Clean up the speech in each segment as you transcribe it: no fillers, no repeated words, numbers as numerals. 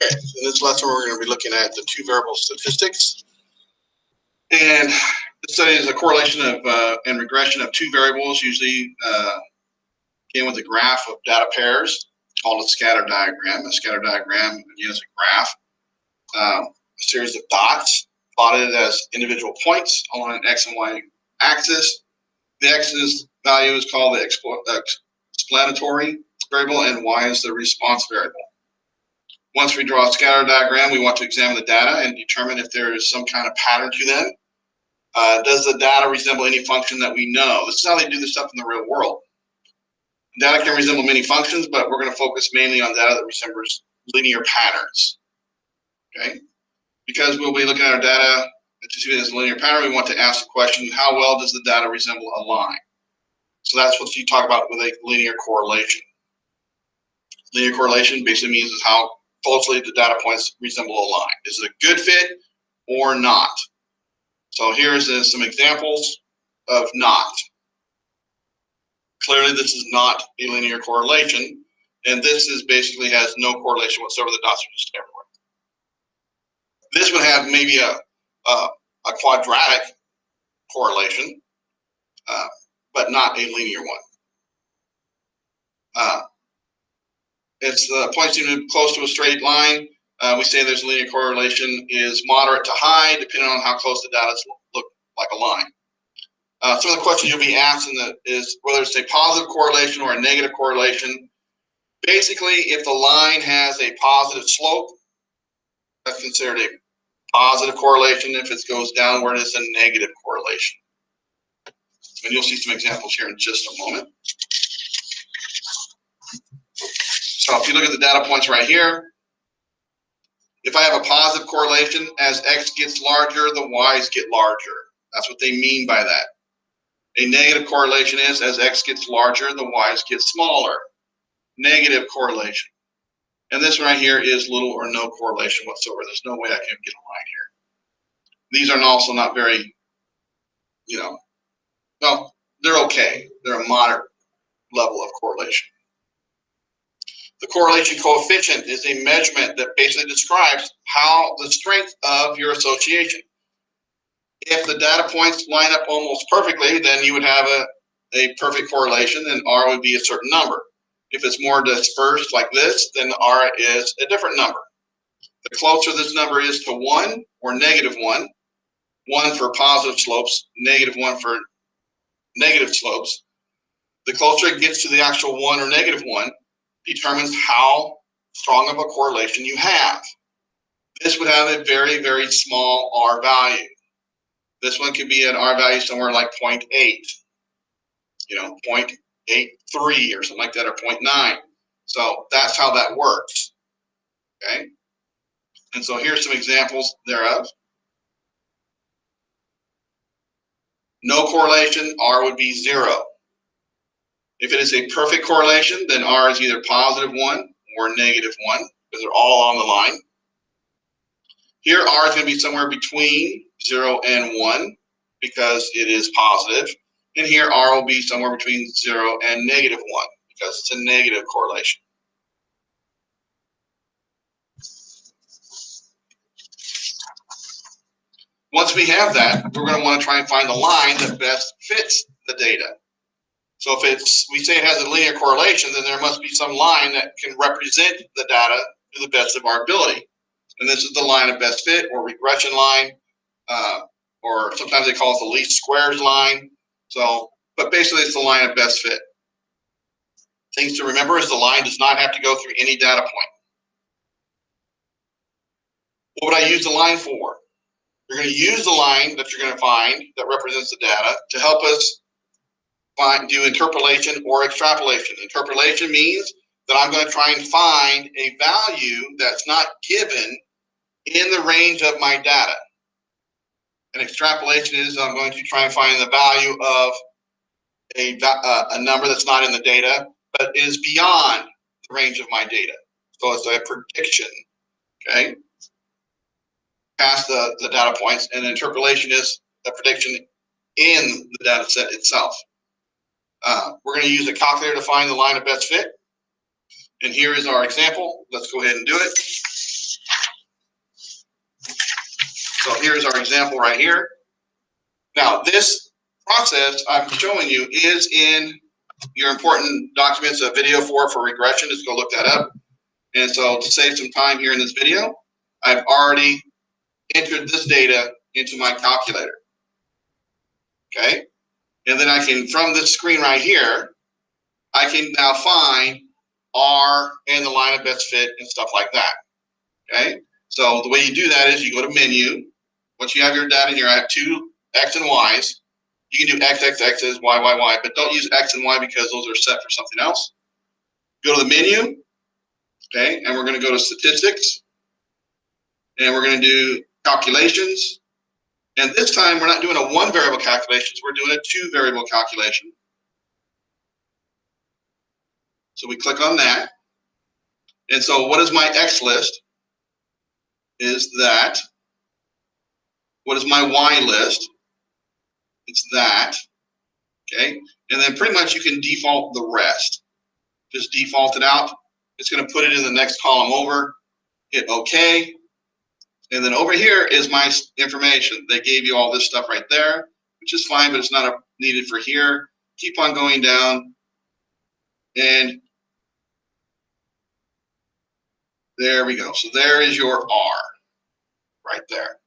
Okay, in this lesson, we're going to be looking at the two variable statistics. And the study is a correlation of and regression of two variables, usually again with a graph of data pairs called a scatter diagram. A scatter diagram, again, is a graph, a series of dots plotted as individual points on an x and y axis. The x's value is called the explanatory variable, and y is the response variable. Once we draw a scatter diagram, we want to examine the data and determine if there is some kind of pattern to them. Does the data resemble any function that we know? This is how they do this stuff in the real world. Data can resemble many functions, but we're going to focus mainly on data that resembles linear patterns. Okay? Because we'll be looking at our data to see if it is a linear pattern, we want to ask the question, how well does the data resemble a line? So that's what you talk about with a linear correlation. Linear correlation basically means is how closely the data points resemble a line. Is it a good fit or not? So here's some examples of not. Clearly, this is not a linear correlation, and this is basically has no correlation whatsoever. The dots are just everywhere. This would have maybe a quadratic correlation, but not a linear one. It's the points seem close to a straight line. We say there's a linear correlation is moderate to high, depending on how close the data look like a line. Some of the questions you'll be asked is whether it's a positive correlation or a negative correlation. Basically, if the line has a positive slope, that's considered a positive correlation. If it goes downward, it's a negative correlation. And you'll see some examples here in just a moment. So if you look at the data points right here, if I have a positive correlation, as x gets larger, the y's get larger. That's what they mean by that. A negative correlation is as x gets larger, the y's get smaller. Negative correlation. And this right here is little or no correlation whatsoever. There's no way I can get a line here. These are also not very, well, they're okay. They're a moderate level of correlation. The correlation coefficient is a measurement that basically describes how the strength of your association. If the data points line up almost perfectly, then you would have a perfect correlation, and R would be a certain number. If it's more dispersed like this, then R is a different number. The closer this number is to 1 or -1, 1 for positive slopes, -1 for negative slopes, the closer it gets to the actual 1 or -1 determines how strong of a correlation you have. This would have a very, very small R value. This one could be an R value somewhere like 0.8, 0.83 or something like that, or 0.9. So that's how that works. Okay. And so here's some examples thereof. No correlation, R would be 0. If it is a perfect correlation, then R is either +1 or -1, because they're all on the line. Here, R is going to be somewhere between 0 and 1, because it is positive. And here, R will be somewhere between 0 and -1, because it's a negative correlation. Once we have that, we're going to want to try and find the line that best fits the data. So if we say it has a linear correlation, then there must be some line that can represent the data to the best of our ability. And this is the line of best fit, or regression line, or sometimes they call it the least squares line. So, but basically it's the line of best fit. Things to remember is the line does not have to go through any data point. What would I use the line for? You're going to use the line that you're going to find that represents the data to help us do interpolation or extrapolation. Interpolation means that I'm going to try and find a value that's not given in the range of my data. And extrapolation is I'm going to try and find the value of a number that's not in the data, but is beyond the range of my data. So it's a prediction, okay, past the data points, and interpolation is a prediction in the data set itself. We're going to use a calculator to find the line of best fit. And here is our example. Let's go ahead and do it. So here's our example right here. Now this process I'm showing you is in your important documents, a video for regression. Just go look that up. And so to save some time here in this video, I've already entered this data into my calculator. Okay. And then I can, from this screen right here, I can now find R and the line of best fit and stuff like that. Okay. So the way you do that is you go to menu. Once you have your data in here, I have two X and Y's. You can do X, X, X's, Y, Y, Y, but don't use X and Y because those are set for something else. Go to the menu, okay, and we're going to go to statistics, and we're going to do calculations. And this time we're not doing a one variable calculation, we're doing a two variable calculation. So we click on that. And so what is my X list? Is that. What is my Y list? It's that. Okay. And then pretty much you can default the rest. Just default it out. It's going to put it in the next column over. Hit OK. And then over here is my information. They gave you all this stuff right there, which is fine, but it's not needed for here. Keep on going down. And there we go. So there is your R right there.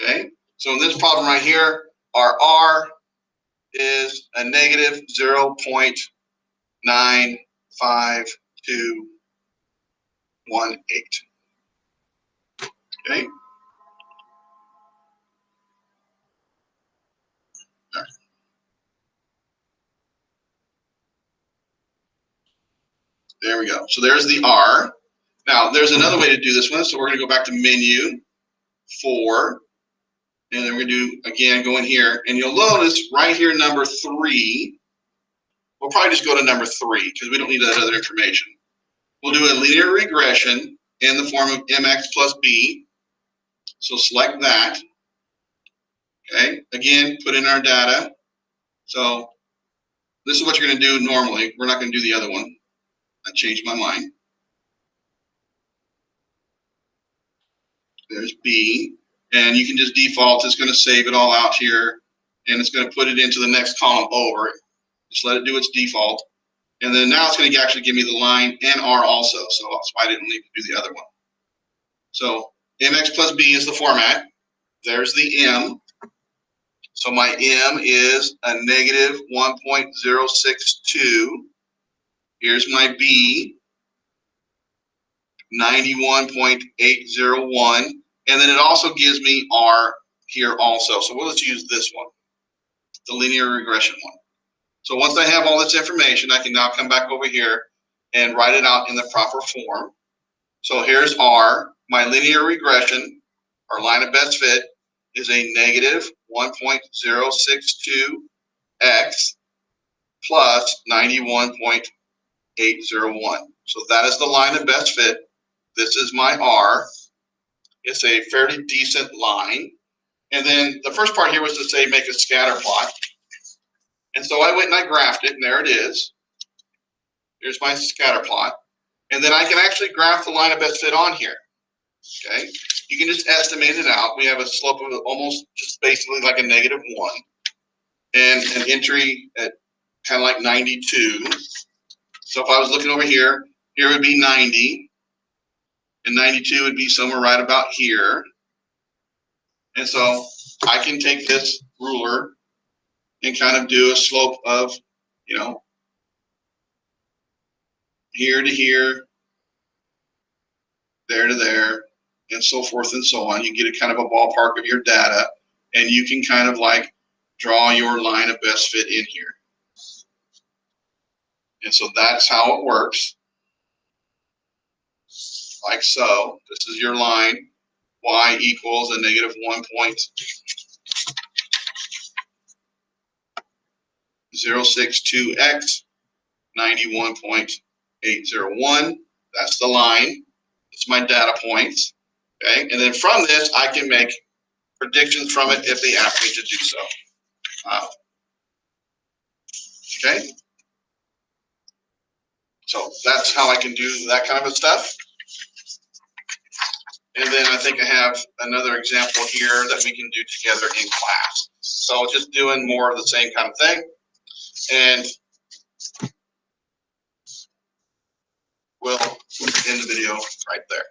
Okay. So in this problem right here, our R is a negative 0.95218. Okay. There we go. So there's the R. Now there's another way to do this one. So we're going to go back to menu 4. And then we're going to do, again, go in here. And you'll notice right here, number 3. We'll probably just go to number 3 because we don't need that other information. We'll do a linear regression in the form of mx plus b. So select that. Okay. Again, put in our data. So this is what you're going to do normally. We're not going to do the other one. I changed my mind. There's B. And you can just default. It's going to save it all out here. And it's going to put it into the next column over. Just let it do its default. And then now it's going to actually give me the line and R also. So that's why I didn't need to do the other one. So mx plus b is the format. There's the m. So my m is a negative 1.062. Here's my b, 91.801. And then it also gives me R here also. So let's use this one, the linear regression one. So once I have all this information, I can now come back over here and write it out in the proper form. So here's R. My linear regression, or line of best fit, is a negative 1.062x plus 91.801. So that is the line of best fit. This is my R. It's a fairly decent line. And then the first part here was to say make a scatter plot. And so I went and I graphed it, and there it is. Here's my scatter plot. And then I can actually graph the line of best fit on here. Okay. You can just estimate it out. We have a slope of almost just basically like a negative 1. And an entry at kind of like 92. So if I was looking over here, here would be 90. And 92 would be somewhere right about here. And so I can take this ruler and kind of do a slope of, you know, here to here, there to there, and so forth and so on. You get a kind of a ballpark of your data, and you can kind of like draw your line of best fit in here. And so that's how it works. Like so. This is your line. Y equals a negative 1.062x, 91.801. That's the line. It's my data points. Okay. And then from this, I can make predictions from it if they ask me to do so. Okay. So that's how I can do that kind of a stuff. And then I think I have another example here that we can do together in class. So just doing more of the same kind of thing. And we'll end the video right there.